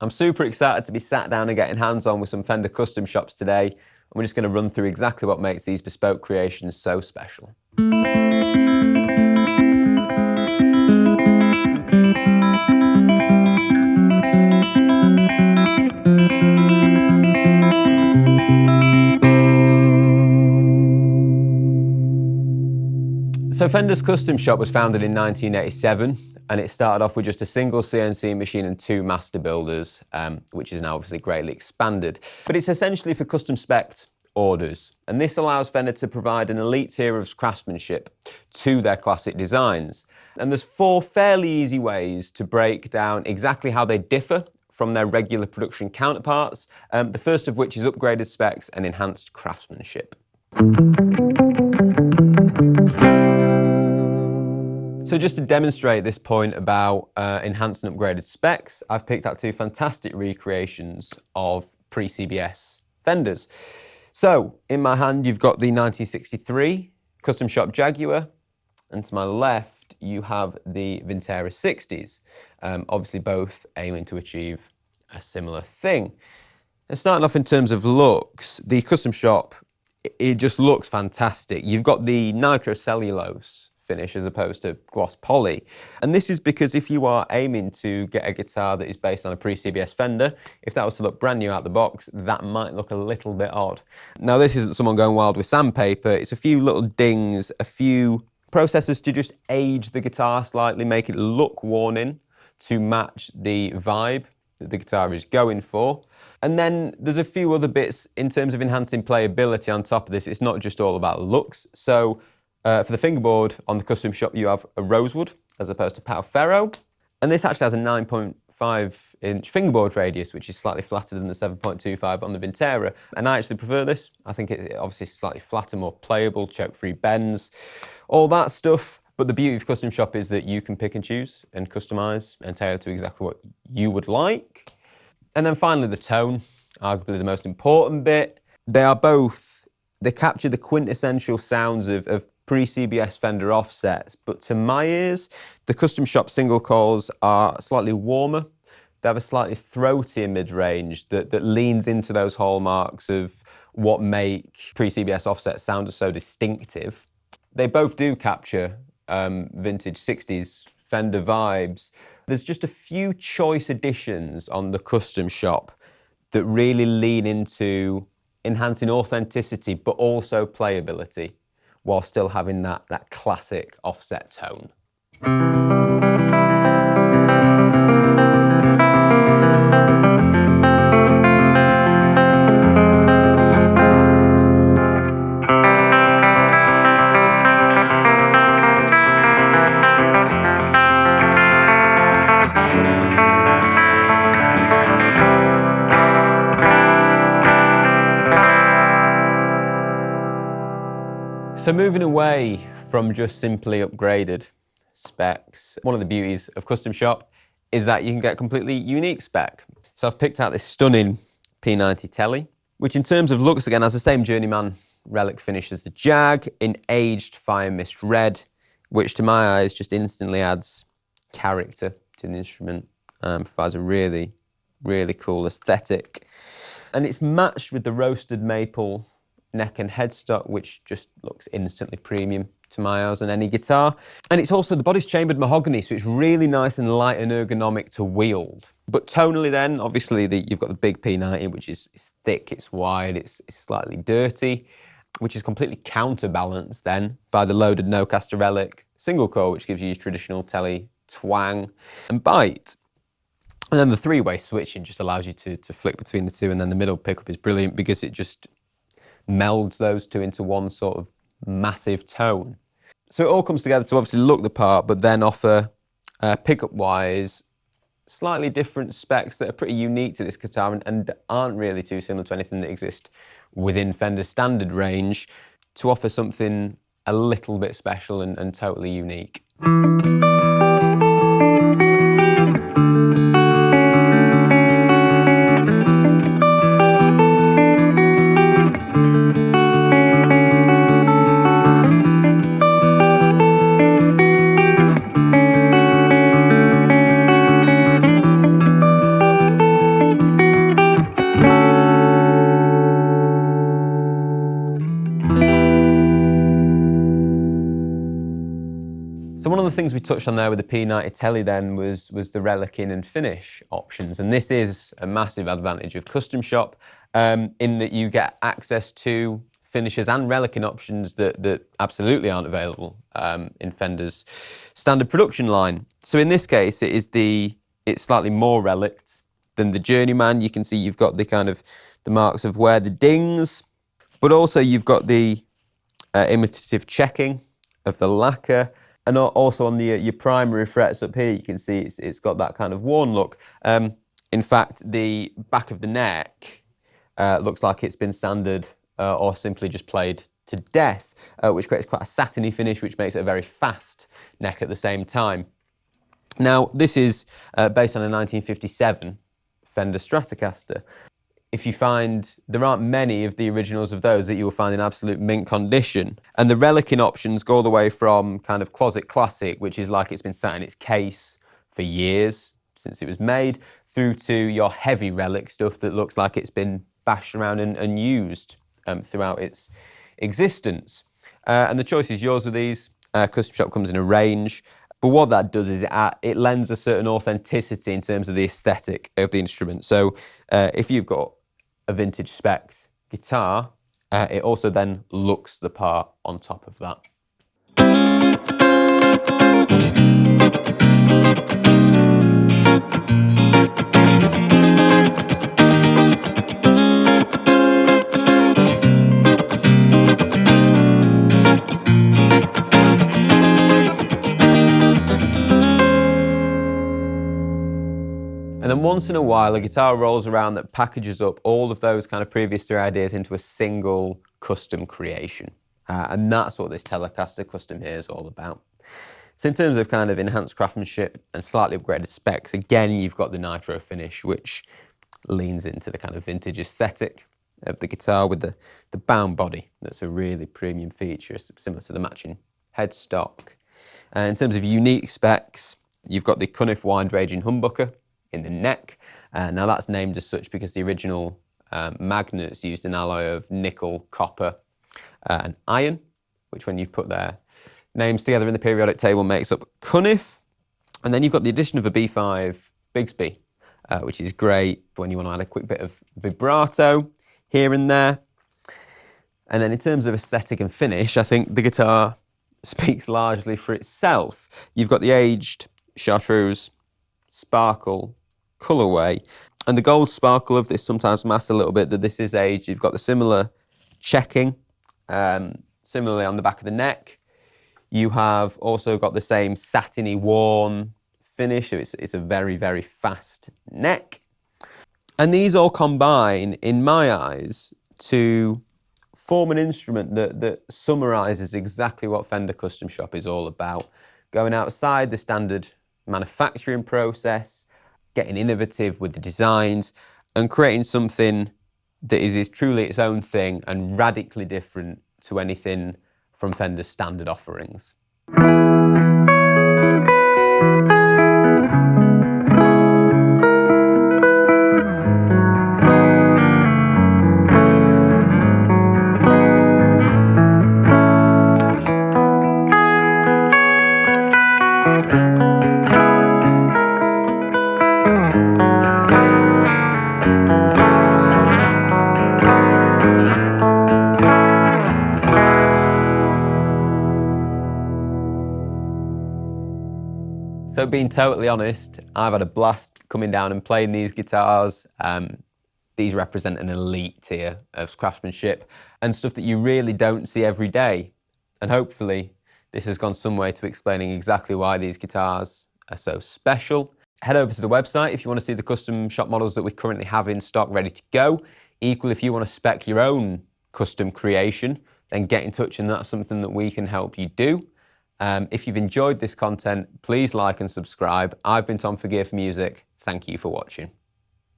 I'm super excited to be sat down and getting hands-on with some Fender Custom Shops today, and we're just going to run through exactly what makes these bespoke creations so special. So Fender's Custom Shop was founded in 1987, and it started off with just a single CNC machine and 2 master builders, which is now obviously greatly expanded. But it's essentially for custom spec orders, and this allows Fender to provide an elite tier of craftsmanship to their classic designs. And there's 4 fairly easy ways to break down exactly how they differ from their regular production counterparts, the first of which is upgraded specs and enhanced craftsmanship. So just to demonstrate this point about enhanced and upgraded specs, I've picked out 2 fantastic recreations of pre-CBS Fenders. So in my hand, you've got the 1963 Custom Shop Jaguar, and to my left, you have the Vintera 60s, obviously both aiming to achieve a similar thing. And starting off in terms of looks, the Custom Shop, it just looks fantastic. You've got the nitrocellulose finish as opposed to gloss poly. And this is because if you are aiming to get a guitar that is based on a pre-CBS Fender, if that was to look brand new out the box, that might look a little bit odd. Now this isn't someone going wild with sandpaper, it's a few little dings, a few processes to just age the guitar slightly, make it look worn in to match the vibe that the guitar is going for. And then there's a few other bits in terms of enhancing playability on top of this. It's not just all about looks. So for the fingerboard on the Custom Shop, you have a rosewood as opposed to pau ferro. And this actually has a 9.5-inch fingerboard radius, which is slightly flatter than the 7.25 on the Vintera. And I actually prefer this. I think it obviously slightly flatter, more playable, choke-free bends, all that stuff. But the beauty of Custom Shop is that you can pick and choose and customize and tailor to exactly what you would like. And then finally the tone, arguably the most important bit. They capture the quintessential sounds of pre-CBS Fender offsets, but to my ears, the Custom Shop single coils are slightly warmer. They have a slightly throatier mid-range that leans into those hallmarks of what make pre-CBS offsets sound so distinctive. They both do capture vintage 60s Fender vibes. There's just a few choice additions on the Custom Shop that really lean into enhancing authenticity, but also playability, while still having that classic offset tone. So moving away from just simply upgraded specs, one of the beauties of Custom Shop is that you can get completely unique spec. So I've picked out this stunning P90 Tele, which in terms of looks again has the same Journeyman Relic finish as the Jag in aged Firemist red, which to my eyes just instantly adds character to the instrument, provides a really, really cool aesthetic. And it's matched with the roasted maple neck and headstock, which just looks instantly premium to my eyes on any guitar. And it's also, the body's chambered mahogany, so it's really nice and light and ergonomic to wield. But tonally then, obviously you've got the big P90, which is thick, it's wide, it's slightly dirty, which is completely counterbalanced then by the loaded no-caster Relic single coil, which gives you your traditional Tele twang and bite. And then the 3-way switching just allows you to flick between the two, and then the middle pickup is brilliant because it just melds those two into one sort of massive tone. So it all comes together to obviously look the part, but then offer pickup-wise slightly different specs that are pretty unique to this guitar and aren't really too similar to anything that exists within Fender's standard range, to offer something a little bit special and totally unique. the things we touched on there with the P90 Tele then was the Relic in and finish options. And this is a massive advantage of Custom Shop in that you get access to finishes and relicing options that absolutely aren't available in Fender's standard production line. So in this case, it's slightly more reliced than the Journeyman. You can see you've got the marks of where the dings, but also you've got the imitative checking of the lacquer, and also on your primary frets up here, you can see it's got that kind of worn look. In fact, the back of the neck looks like it's been sanded or simply just played to death, which creates quite a satiny finish, which makes it a very fast neck at the same time. Now, this is based on a 1957 Fender Stratocaster. If you find, there aren't many of the originals of those that you will find in absolute mint condition. And the relicing options go all the way from kind of closet classic, which is like it's been sat in its case for years since it was made, through to your heavy relic stuff that looks like it's been bashed around and used throughout its existence. And the choice is yours with these. Custom Shop comes in a range. But what that does is it lends a certain authenticity in terms of the aesthetic of the instrument. So if you've got a vintage spec guitar, it also then looks the part on top of that. And then once in a while, a guitar rolls around that packages up all of those kind of previous three ideas into a single custom creation. And that's what this Telecaster Custom here is all about. So in terms of kind of enhanced craftsmanship and slightly upgraded specs, again, you've got the nitro finish, which leans into the kind of vintage aesthetic of the guitar with the bound body. That's a really premium feature, similar to the matching headstock. In terms of unique specs, you've got the CuNiFe wide-ranging humbucker in the neck. Now that's named as such because the original magnets used an alloy of nickel, copper and iron, which when you put their names together in the periodic table makes up CuNiFe. And then you've got the addition of a B5 Bigsby, which is great when you want to add a quick bit of vibrato here and there. And then in terms of aesthetic and finish, I think the guitar speaks largely for itself. You've got the aged Chartreuse sparkle colourway, and the gold sparkle of this sometimes masks a little bit that this is aged. You've got the similar checking, similarly on the back of the neck. You have also got the same satiny worn finish, so it's a very, very fast neck. And these all combine, in my eyes, to form an instrument that summarises exactly what Fender Custom Shop is all about. Going outside the standard manufacturing process, getting innovative with the designs, and creating something that is truly its own thing and radically different to anything from Fender's standard offerings. So being totally honest, I've had a blast coming down and playing these guitars. These represent an elite tier of craftsmanship and stuff that you really don't see every day. And hopefully this has gone some way to explaining exactly why these guitars are so special. Head over to the website if you want to see the custom shop models that we currently have in stock ready to go. Equally, if you want to spec your own custom creation, then get in touch and that's something that we can help you do. If you've enjoyed this content, please like and subscribe. I've been Tom for Gear for Music. Thank you for watching.